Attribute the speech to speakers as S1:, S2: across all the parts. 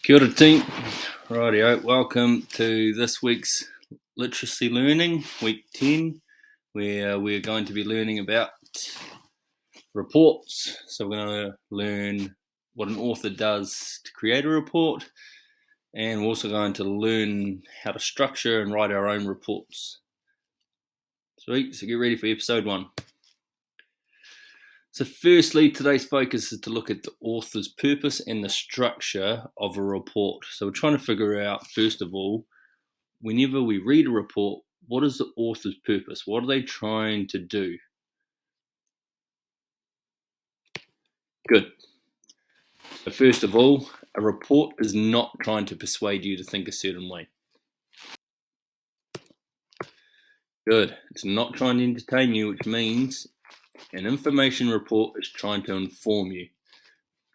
S1: Kia ora team, rightio, welcome to this week's literacy learning, week 10, where we're going to be learning about reports. So we're going to learn what an author does to create a report, and we're also going to learn how to structure and write our own reports. Sweet, so get ready for episode 1. So firstly, today's focus is to look at the author's purpose and the structure of a report. So we're trying to figure out, first of all, whenever we read a report, what is the author's purpose? What are they trying to do? Good. So first of all, a report is not trying to persuade you to think a certain way. Good. It's not trying to entertain you, which means an information report is trying to inform you.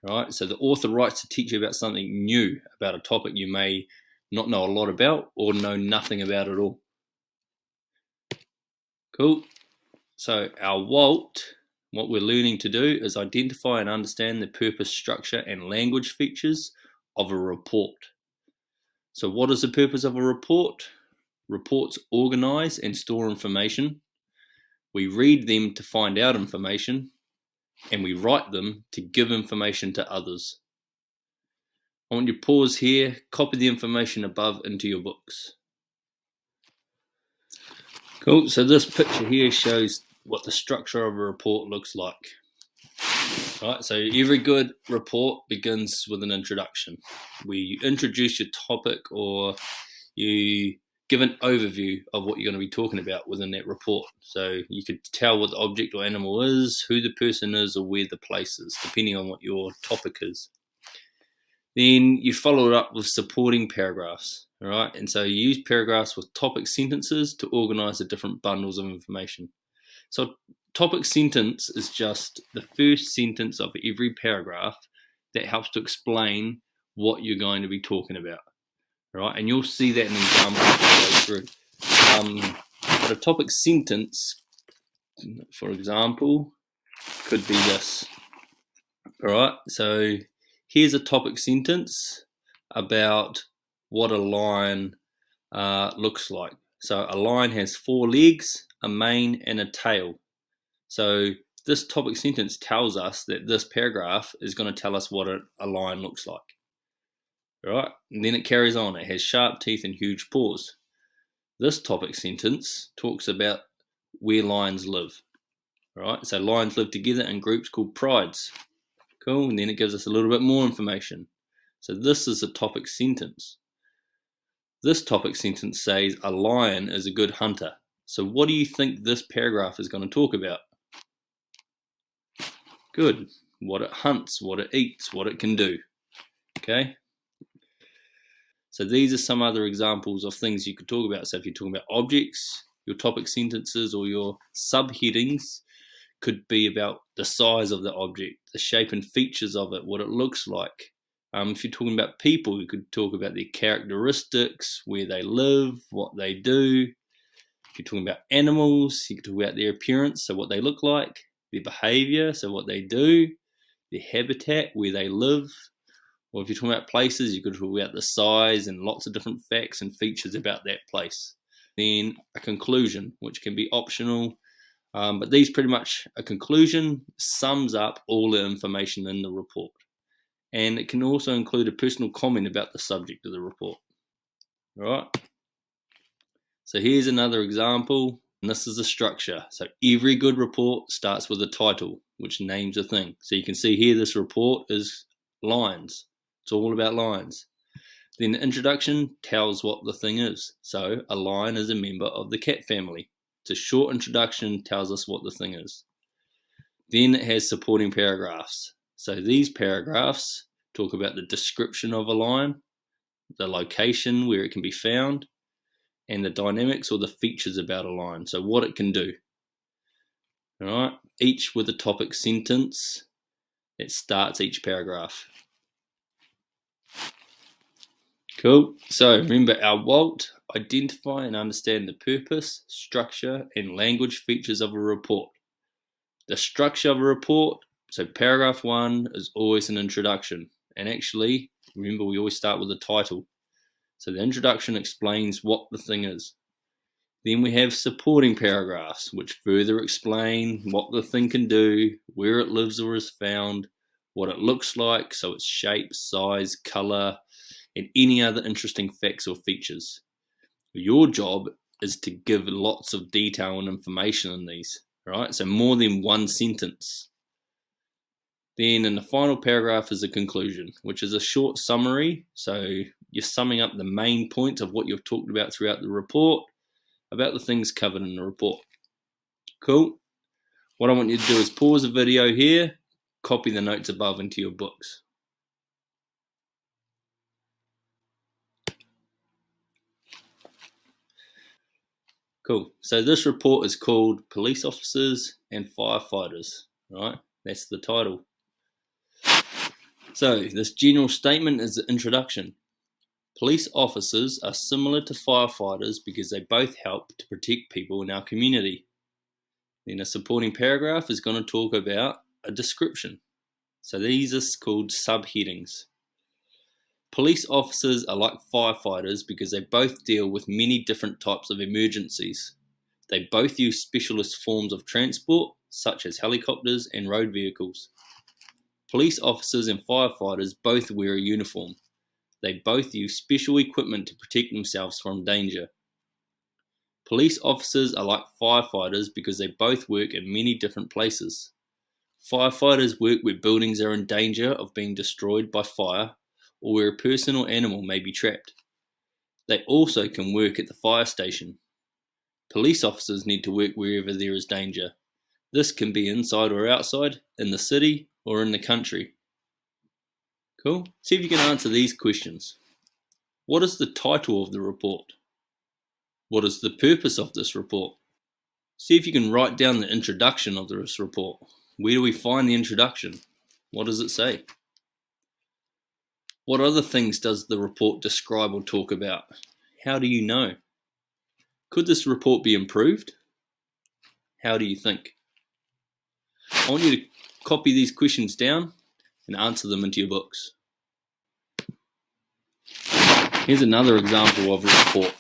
S1: Right? So the author writes to teach you about something new, about a topic you may not know a lot about or know nothing about at all. Cool. So our WALT, what we're learning to do is identify and understand the purpose, structure, and language features of a report. So what is the purpose of a report? Reports organize and store information. We read them to find out information, and we write them to give information to others. I want you to pause here, copy the information above into your books. Cool, so this picture here shows what the structure of a report looks like. Right, so every good report begins with an introduction, where you introduce your topic or you give an overview of what you're going to be talking about within that report. So you could tell what the object or animal is, who the person is, or where the place is, depending on what your topic is. Then you follow it up with supporting paragraphs, all right? And so you use paragraphs with topic sentences to organize the different bundles of information. So topic sentence is just the first sentence of every paragraph that helps to explain what you're going to be talking about, right? And you'll see that in examples as we go through. But a topic sentence, for example, could be this, all right? So here's a topic sentence about what a lion looks like. So a lion has 4 legs, a mane, and a tail. So this topic sentence tells us that this paragraph is going to tell us what a lion looks like. All right, and then it carries on. It has sharp teeth and huge paws. This topic sentence talks about where lions live. All right, so lions live together in groups called prides. Cool, and then it gives us a little bit more information. So this is a topic sentence. This topic sentence says a lion is a good hunter. So what do you think this paragraph is going to talk about? Good. What it hunts, what it eats, what it can do. Okay. So these are some other examples of things you could talk about. So if you're talking about objects, your topic sentences or your subheadings could be about the size of the object, the shape and features of it, what it looks like. If you're talking about people, you could talk about their characteristics, where they live, what they do. If you're talking about animals, you could talk about their appearance, so what they look like, their behavior, so what they do, their habitat, where they live. Or if you're talking about places, you could talk about the size and lots of different facts and features about that place. Then a conclusion, which can be optional, but these pretty much, a conclusion sums up all the information in the report. And it can also include a personal comment about the subject of the report. All right. So here's another example, and this is the structure. So every good report starts with a title, which names a thing. So you can see here this report is lions. It's all about lions. Then the introduction tells what the thing is. So a lion is a member of the cat family. It's a short introduction, tells us what the thing is. Then it has supporting paragraphs. So these paragraphs talk about the description of a lion, the location where it can be found, and the dynamics or the features about a lion. So what it can do. All right, each with a topic sentence that starts each paragraph. Cool. So remember our WALT, identify and understand the purpose, structure, and language features of a report. The structure of a report, so paragraph 1 is always an introduction. And actually, Remember, we always start with the title. So the introduction explains what the thing is. Then we have supporting paragraphs, which further explain what the thing can do, where it lives or is found, what it looks like, so its shape, size, color, and any other interesting facts or features. Your job is to give lots of detail and information in these, right? So more than one sentence. Then in the final paragraph is a conclusion, which is a short summary. So you're summing up the main points of what you've talked about throughout the report, about the things covered in the report. Cool. What I want you to do is pause the video here, copy the notes above into your books. Cool. So this report is called Police Officers and Firefighters, right? That's the title. So this general statement is the introduction. Police officers are similar to firefighters because they both help to protect people in our community. Then a supporting paragraph is going to talk about a description. So these are called subheadings. Police officers are like firefighters because they both deal with many different types of emergencies. They both use specialist forms of transport, such as helicopters and road vehicles. Police officers and firefighters both wear a uniform. They both use special equipment to protect themselves from danger. Police officers are like firefighters because they both work in many different places. Firefighters work where buildings are in danger of being destroyed by fire or where a person or animal may be trapped. They also can work at the fire station. Police officers need to work wherever there is danger. This can be inside or outside, in the city or in the country. Cool. See if you can answer these questions. What is the title of the report? What is the purpose of this report? See if you can write down the introduction of this report. Where do we find the introduction? What does it say? What other things does the report describe or talk about? How do you know? Could this report be improved? How do you think? I want you to copy these questions down and answer them into your books. Here's another example of a report.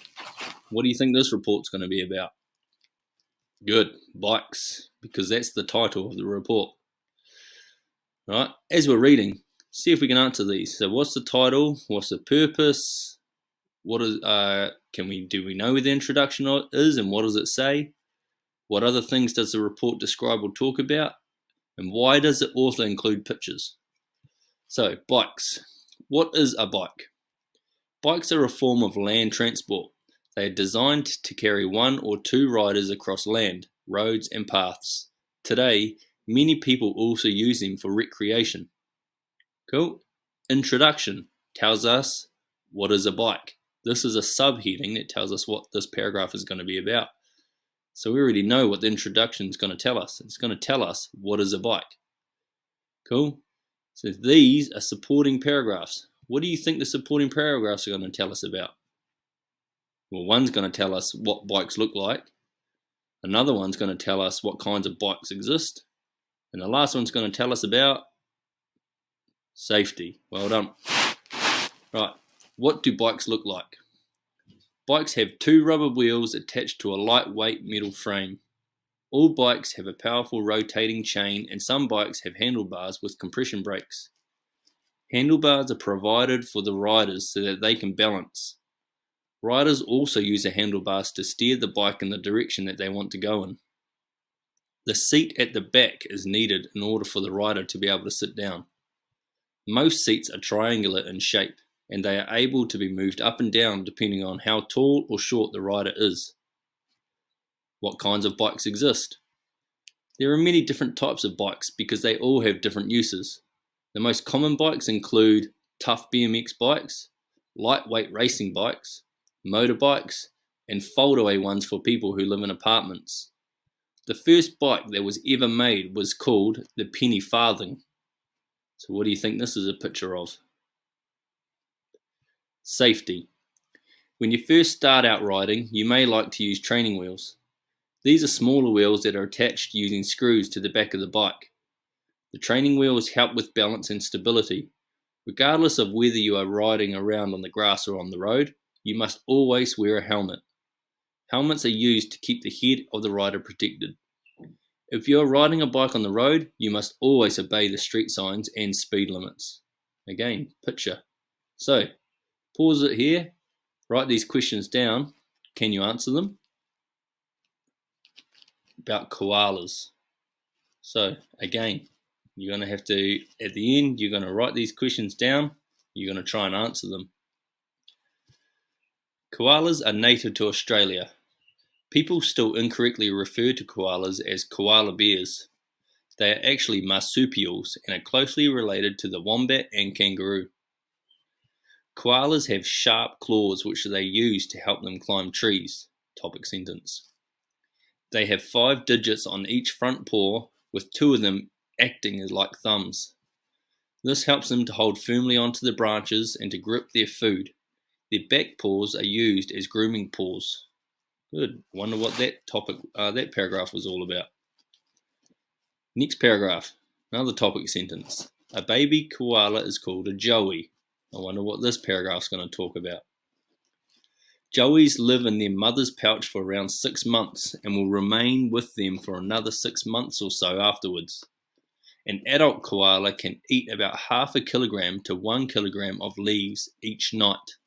S1: What do you think this report's going to be about? Good, bikes, because that's the title of the report. Right, as we're reading, see if we can answer these. So what's the title? What's the purpose? What is do we know where the introduction is and what does it say? What other things does the report describe or talk about? And why does it also include pictures? So, bikes. What is a bike? Bikes are a form of land transport. They are designed to carry one or two riders across land, roads and paths. Today, many people also use them for recreation. Cool. Introduction tells us what is a bike. This is a subheading that tells us what this paragraph is going to be about. So we already know what the introduction is going to tell us. It's going to tell us what is a bike. Cool. So these are supporting paragraphs. What do you think the supporting paragraphs are going to tell us about? Well, one's going to tell us what bikes look like. Another one's going to tell us what kinds of bikes exist. And the last one's going to tell us about safety. Well done. Right, what do bikes look like? Bikes have two rubber wheels attached to a lightweight metal frame. All bikes have a powerful rotating chain and some bikes have handlebars with compression brakes. Handlebars are provided for the riders so that they can balance. Riders also use the handlebars to steer the bike in the direction that they want to go in. The seat at the back is needed in order for the rider to be able to sit down. Most seats are triangular in shape, and they are able to be moved up and down depending on how tall or short the rider is. What kinds of bikes exist? There are many different types of bikes because they all have different uses. The most common bikes include tough BMX bikes, lightweight racing bikes, motorbikes, and foldaway ones for people who live in apartments. The first bike that was ever made was called the penny farthing. So what do you think this is a picture of? Safety. When you first start out riding, you may like to use training wheels. These are smaller wheels that are attached using screws to the back of the bike. The training wheels help with balance and stability. Regardless of whether you are riding around on the grass or on the road, you must always wear a helmet. Helmets are used to keep the head of the rider protected. If you are riding a bike on the road, you must always obey the street signs and speed limits. Again, picture. So, pause it here, write these questions down. Can you answer them? About koalas. So, again, you're going to have to, at the end, you're going to write these questions down. You're going to try and answer them. Koalas are native to Australia. People still incorrectly refer to koalas as koala bears. They are actually marsupials and are closely related to the wombat and kangaroo. Koalas have sharp claws which they use to help them climb trees. Topic sentence. They have 5 digits on each front paw, with 2 of them acting as like thumbs. This helps them to hold firmly onto the branches and to grip their food. Their back paws are used as grooming paws. Good. Wonder what that paragraph was all about. Next paragraph, another topic sentence. A baby koala is called a joey. I wonder what this paragraph's going to talk about. Joeys live in their mother's pouch for around 6 months and will remain with them for another 6 months or so afterwards. An adult koala can eat about half a kilogram to 1 kilogram of leaves each night.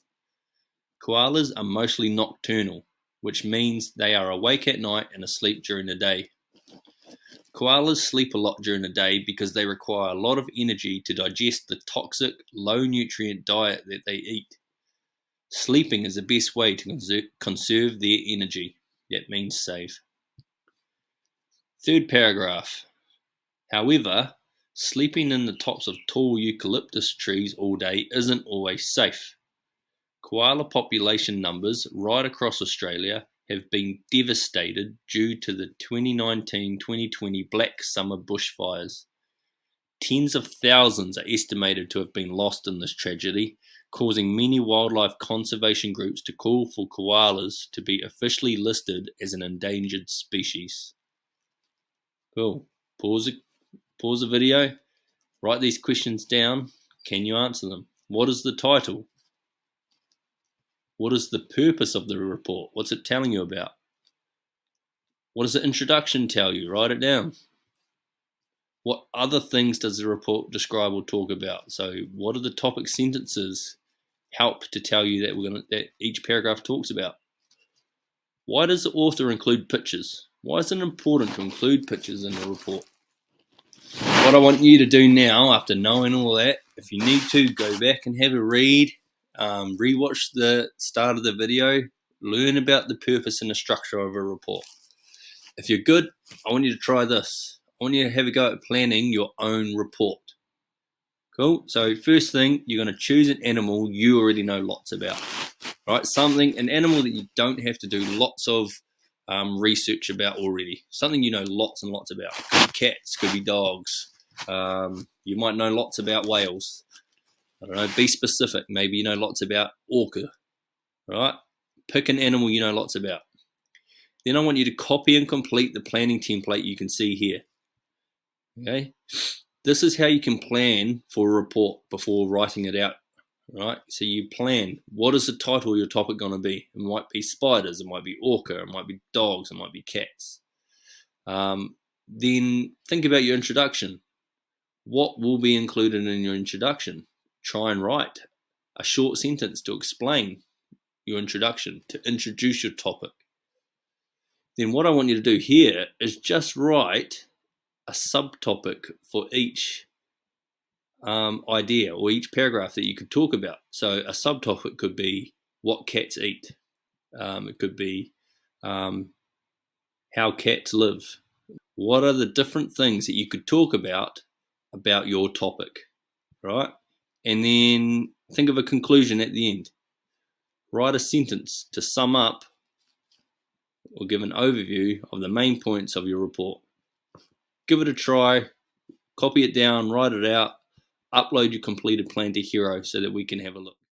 S1: Koalas are mostly nocturnal, which means they are awake at night and asleep during the day. Koalas sleep a lot during the day because they require a lot of energy to digest the toxic, low-nutrient diet that they eat. Sleeping is the best way to conserve their energy. That means save. Third paragraph. However, sleeping in the tops of tall eucalyptus trees all day isn't always safe. Koala population numbers right across Australia have been devastated due to the 2019-2020 Black Summer bushfires. Tens of thousands are estimated to have been lost in this tragedy, causing many wildlife conservation groups to call for koalas to be officially listed as an endangered species. Cool. Pause the video, write these questions down. Can you answer them? What is the title? What is the purpose of the report? What's it telling you about? What does the introduction tell you? Write it down. What other things does the report describe or talk about? So what are the topic sentences help to tell you that each paragraph talks about? Why does the author include pictures? Why is it important to include pictures in the report? What I want you to do now, after knowing all that, if you need to, go back and have a read, rewatch the start of the video, learn about the purpose and the structure of a report. If you're good, I want you to try this. I want you to have a go at planning your own report. Cool? So first thing, you're going to choose an animal you already know lots about. Right? An animal that you don't have to do lots of research about already. Something you know lots and lots about. Could be cats, could be dogs. You might know lots about whales. I don't know, be specific. Maybe you know lots about orca. Right? Pick an animal you know lots about. Then I want you to copy and complete the planning template you can see here. Okay? This is how you can plan for a report before writing it out. Right? So you plan, what is the title of your topic going to be? It might be spiders, it might be orca, it might be dogs, it might be cats. Then think about your introduction. What will be included in your introduction? Try and write a short sentence to explain your introduction, to introduce your topic. Then what I want you to do here is just write a subtopic for each idea or each paragraph that you could talk about. So a subtopic could be what cats eat. It could be how cats live. What are the different things that you could talk about your topic, right? And then think of a conclusion at the end. Write a sentence to sum up or give an overview of the main points of your report. Give it a try, copy it down, write it out, upload your completed plan to Hero so that we can have a look.